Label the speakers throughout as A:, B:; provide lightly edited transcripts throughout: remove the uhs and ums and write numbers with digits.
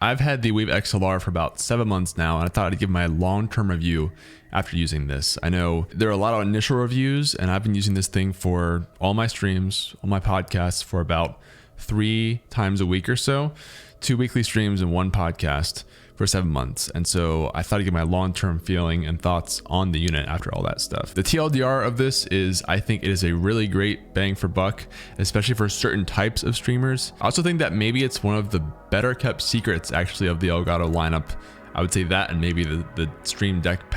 A: I've had the WaveXLR for about 7 months now, and I thought I'd give my long-term review after using this. I know there are a lot of initial reviews, and I've been using this thing for all my streams, all my podcasts for about 3 times a week or so, 2 weekly streams and 1 podcast for 7 months. And so I thought I'd get my long-term feeling and thoughts on the unit after all that stuff. The TLDR of this is I think it is a really great bang for buck, especially for certain types of streamers. I also think that maybe it's one of the better kept secrets actually of the Elgato lineup. I would say that, and maybe the Stream Deck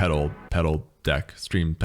A: Stream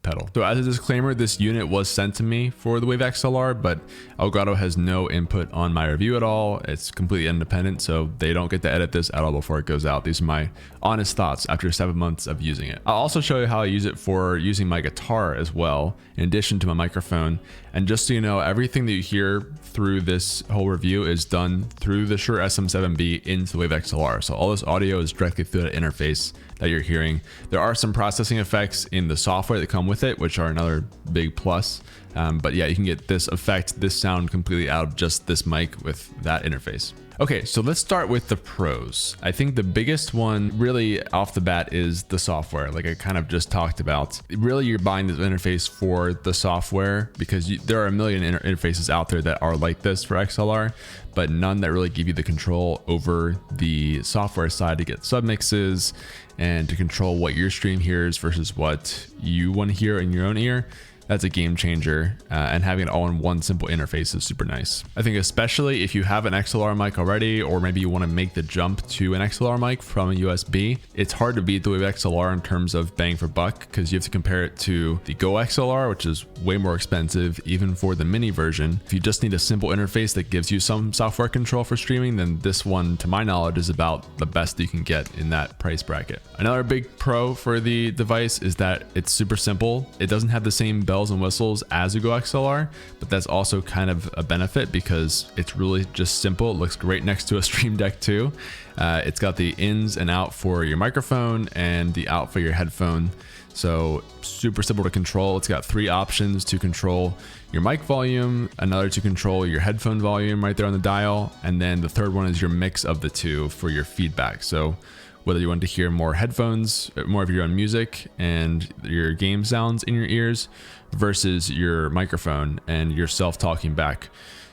A: pedal. So as a disclaimer, this unit was sent to me for the WaveXLR, but Elgato has no input on my review at all. It's completely independent, so they don't get to edit this at all before it goes out. These are my honest thoughts after 7 months of using it. I'll also show you how I use it for using my guitar as well, in addition to my microphone. And just so you know, everything that you hear through this whole review is done through the Shure SM7B into the WaveXLR. So all this audio is directly through that interface that you're hearing. There are some processing effects in the software that come with it, which are another big plus. But yeah, you can get this effect, this sound completely out of just this mic with that interface. Okay, so let's start with the pros. I think the biggest one really off the bat is the software, like I kind of just talked about. Really, you're buying this interface for the software because there are a million interfaces out there that are like this for XLR, but none that really give you the control over the software side to get submixes and to control what your stream hears versus what you want to hear in your own ear. That's a game changer, and having it all in one simple interface is super nice. I think especially if you have an XLR mic already, or maybe you want to make the jump to an XLR mic from a USB, it's hard to beat the WaveXLR in terms of bang for buck because you have to compare it to the Go XLR, which is way more expensive even for the mini version. If you just need a simple interface that gives you some software control for streaming, then this one, to my knowledge, is about the best you can get in that price bracket. Another big pro for the device is that it's super simple. It doesn't have the same bells and whistles as a Go XLR, but that's also kind of a benefit because it's really just simple. It looks great next to a Stream Deck too. It's got the ins and out for your microphone and the out for your headphone. So super simple to control. It's got 3 options to control your mic volume, another to control your headphone volume right there on the dial, and then the third one is your mix of the two for your feedback. So whether you want to hear more headphones, more of your own music and your game sounds in your ears versus your microphone and yourself talking back.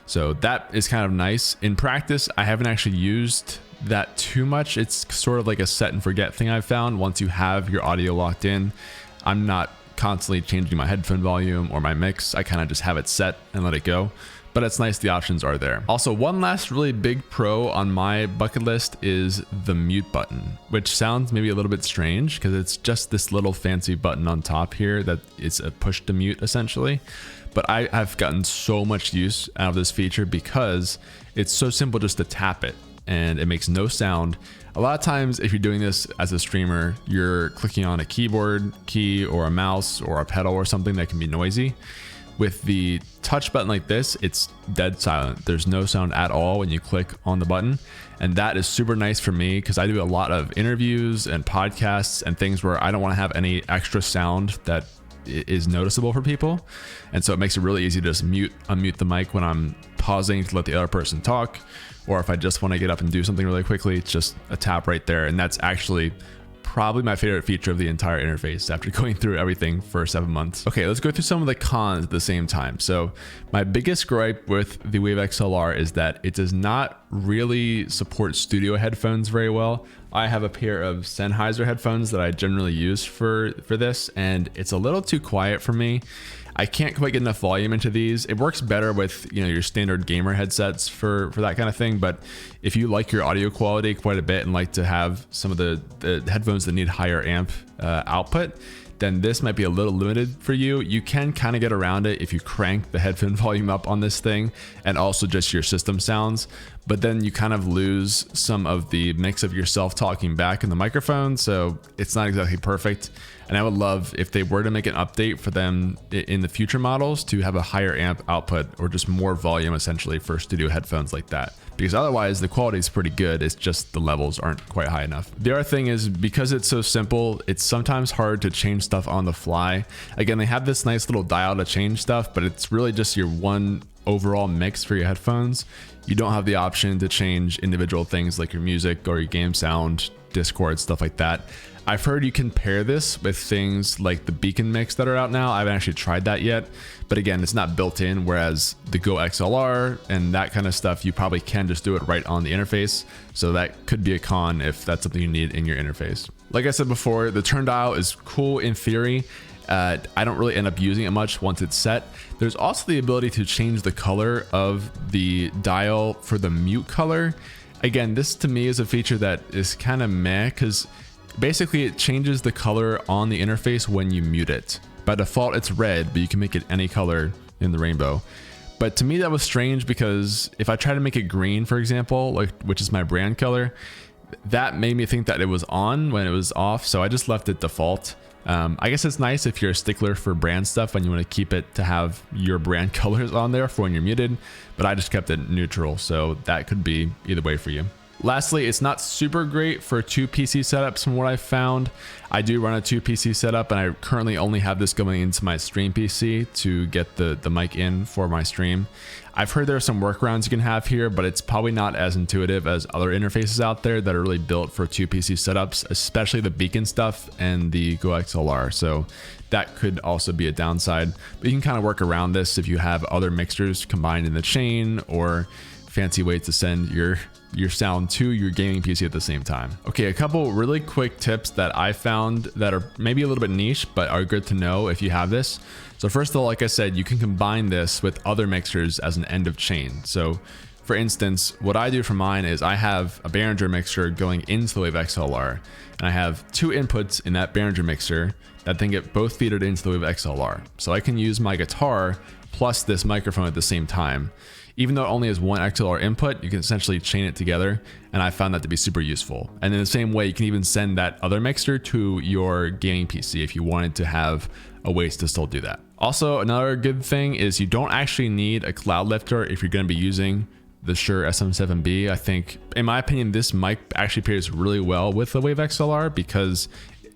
A: So that is kind of nice. In practice, I haven't actually used that too much. It's sort of like a set and forget thing I've found. Once you have your audio locked in, I'm not constantly changing my headphone volume or my mix. I kind of just have it set and let it go. But it's nice the options are there. Also, one last really big pro on my bucket list is the mute button, which sounds maybe a little bit strange because it's just this little fancy button on top here that is a push to mute essentially. But I've gotten so much use out of this feature because it's so simple just to tap it and it makes no sound. A lot of times if you're doing this as a streamer, you're clicking on a keyboard key or a mouse or a pedal or something that can be noisy. With the touch button like this, it's dead silent. There's no sound at all when you click on the button. And that is super nice for me because I do a lot of interviews and podcasts and things where I don't want to have any extra sound that is noticeable for people. And so it makes it really easy to just unmute the mic when I'm pausing to let the other person talk. Or if I just want to get up and do something really quickly, it's just a tap right there. And that's actually probably my favorite feature of the entire interface after going through everything for 7 months. Okay, let's go through some of the cons at the same time. So my biggest gripe with the WaveXLR is that it does not really support studio headphones very well. I have a pair of Sennheiser headphones that I generally use for this, and it's a little too quiet for me. I can't quite get enough volume into these. It works better with, you know, your standard gamer headsets for that kind of thing. But if you like your audio quality quite a bit and like to have some of the headphones that need higher amp output, then this might be a little limited for you. You can kind of get around it if you crank the headphone volume up on this thing and also just your system sounds, but then you kind of lose some of the mix of yourself talking back in the microphone. So it's not exactly perfect. And I would love if they were to make an update for them in the future models to have a higher amp output or just more volume essentially for studio headphones like that. Because otherwise the quality is pretty good. It's just the levels aren't quite high enough. The other thing is because it's so simple, it's sometimes hard to change stuff on the fly. Again, they have this nice little dial to change stuff, but it's really just your one overall mix for your headphones, you don't have the option to change individual things like your music or your game sound, Discord, stuff like that. I've heard you can pair this with things like the beacon mix that are out now. I haven't actually tried that yet, but again, it's not built in, whereas the Go XLR and that kind of stuff, you probably can just do it right on the interface. So that could be a con if that's something you need in your interface. Like I said before, the turn dial is cool in theory. I don't really end up using it much once it's set. There's also the ability to change the color of the dial for the mute color. Again, this to me is a feature that is kind of meh, because basically it changes the color on the interface when you mute it. By default, it's red, but you can make it any color in the rainbow. But to me, that was strange, because if I try to make it green, for example, like which is my brand color, that made me think that it was on when it was off. So I just left it default. I guess it's nice if you're a stickler for brand stuff and you want to keep it to have your brand colors on there for when you're muted, but I just kept it neutral. So that could be either way for you. Lastly, it's not super great for 2 PC setups from what I've found. I do run a 2 PC setup, and I currently only have this going into my stream PC to get the mic in for my stream. I've heard there are some workarounds you can have here, but it's probably not as intuitive as other interfaces out there that are really built for 2 PC setups, especially the beacon stuff and the Go XLR. So that could also be a downside, but you can kind of work around this if you have other mixers combined in the chain, or fancy ways to send your sound to your gaming PC at the same time. Okay, a couple really quick tips that I found that are maybe a little bit niche, but are good to know if you have this. So first of all, like I said, you can combine this with other mixers as an end of chain. So for instance, what I do for mine is I have a Behringer mixer going into the WaveXLR, and I have 2 inputs in that Behringer mixer that then get both feeded into the WaveXLR. So I can use my guitar plus this microphone at the same time. Even though it only has 1 XLR input, you can essentially chain it together, and I found that to be super useful. And in the same way, you can even send that other mixer to your gaming PC if you wanted to have a way to still do that. Also, another good thing is you don't actually need a cloud lifter if you're going to be using the Shure SM7B. I think, in my opinion, this mic actually pairs really well with the WaveXLR, because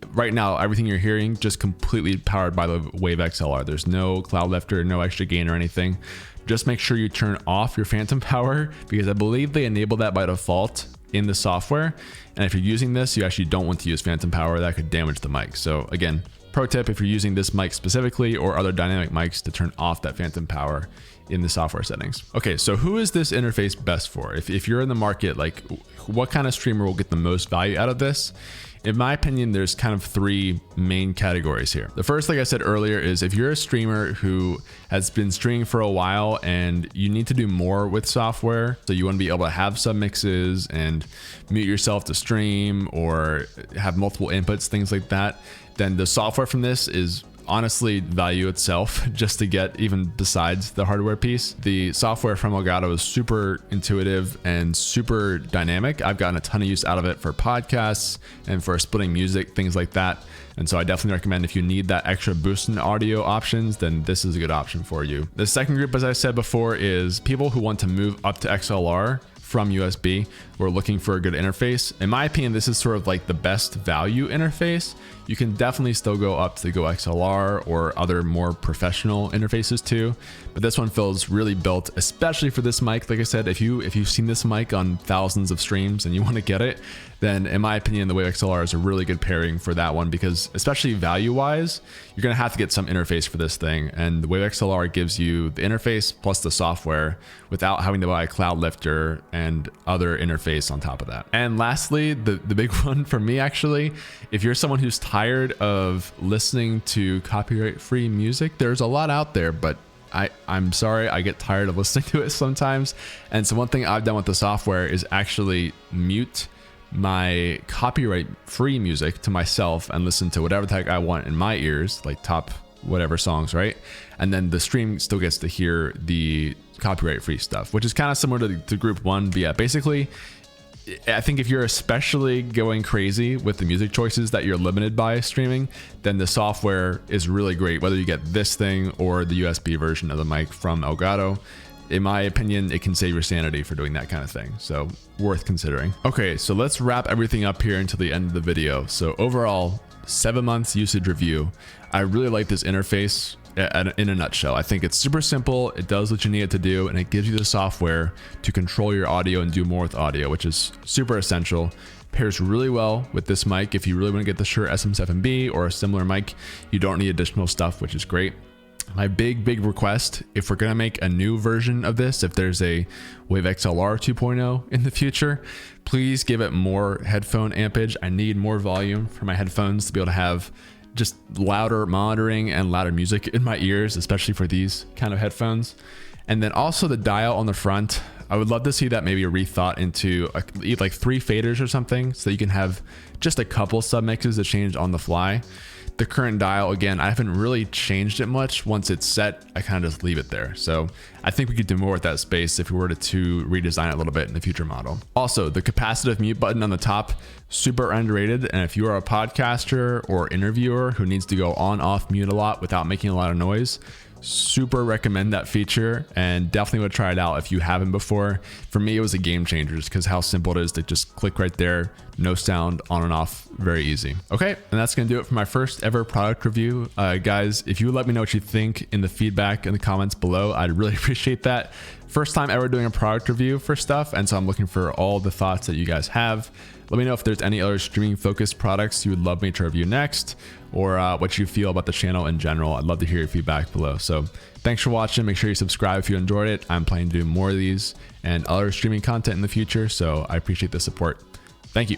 A: right now everything you're hearing just completely powered by the WaveXLR. There's no cloud lifter, no extra gain or anything. Just make sure you turn off your phantom power, because I believe they enable that by default in the software. And if you're using this, you actually don't want to use phantom power. That could damage the mic. So again, pro tip, if you're using this mic specifically or other dynamic mics, to turn off that phantom power in the software settings. Okay, so who is this interface best for? If you're in the market, like what kind of streamer will get the most value out of this? In my opinion, there's kind of 3 main categories here. The first, like I said earlier, is if you're a streamer who has been streaming for a while and you need to do more with software, so you want to be able to have sub mixes and mute yourself to stream or have multiple inputs, things like that, then the software from this is honestly value itself just to get, even besides the hardware piece. The software from Elgato is super intuitive and super dynamic. I've gotten a ton of use out of it for podcasts and for splitting music, things like that. And so I definitely recommend, if you need that extra boost in audio options, then this is a good option for you. The second group, as I said before, is people who want to move up to XLR from USB. We're looking for a good interface. In my opinion, this is sort of like the best value interface. You can definitely still go up to the Go XLR or other more professional interfaces too, but this one feels really built, especially for this mic. Like I said, if you've seen this mic on thousands of streams and you want to get it, then in my opinion, the WaveXLR is a really good pairing for that one, because especially value-wise, you're gonna have to get some interface for this thing, and the WaveXLR gives you the interface plus the software without having to buy a cloud lifter and other interface on top of that. And lastly, the big one for me actually, if you're someone who's tired of listening to copyright-free music, there's a lot out there, but I'm sorry, I get tired of listening to it sometimes. And so one thing I've done with the software is actually mute my copyright-free music to myself and listen to whatever the heck I want in my ears, like top whatever songs, right? And then the stream still gets to hear the copyright-free stuff, which is kind of similar to group 1. But yeah, basically, I think if you're especially going crazy with the music choices that you're limited by streaming, then the software is really great, whether you get this thing or the USB version of the mic from Elgato. in my opinion, it can save your sanity for doing that kind of thing. So worth considering. Okay, so let's wrap everything up here until the end of the video. So overall, 7 months usage review. I really like this interface in a nutshell. I think it's super simple. It does what you need it to do, and it gives you the software to control your audio and do more with audio, which is super essential. Pairs really well with this mic. If you really want to get the Shure SM7B or a similar mic, you don't need additional stuff, which is great. My big request, if we're gonna make a new version of this, if there's a WaveXLR 2.0 in the future, please give it more headphone ampage. I need more volume for my headphones to be able to have just louder monitoring and louder music in my ears, especially for these kind of headphones. And then also the dial on the front, I would love to see that maybe rethought into like 3 faders or something, so that you can have just a couple sub mixes to change on the fly. The current dial, again, I haven't really changed it much. Once it's set, I kind of just leave it there. So I think we could do more with that space if we were to redesign it a little bit in the future model. Also, the capacitive mute button on the top, super underrated. And if you are a podcaster or interviewer who needs to go on off mute a lot without making a lot of noise, super recommend that feature, and definitely would try it out if you haven't before. For me, it was a game changer just because how simple it is to just click right there, no sound, on and off, very easy. Okay, and that's gonna do it for my first ever product review. Guys, if you would let me know what you think in the feedback in the comments below, I'd really appreciate that. First time ever doing a product review for stuff, and so I'm looking for all the thoughts that you guys have. Let me know if there's any other streaming focused products you would love me to review next, or what you feel about the channel in general. I'd love to hear your feedback below. So thanks for watching. Make sure you subscribe if you enjoyed it. I'm planning to do more of these and other streaming content in the future, so I appreciate the support. Thank you.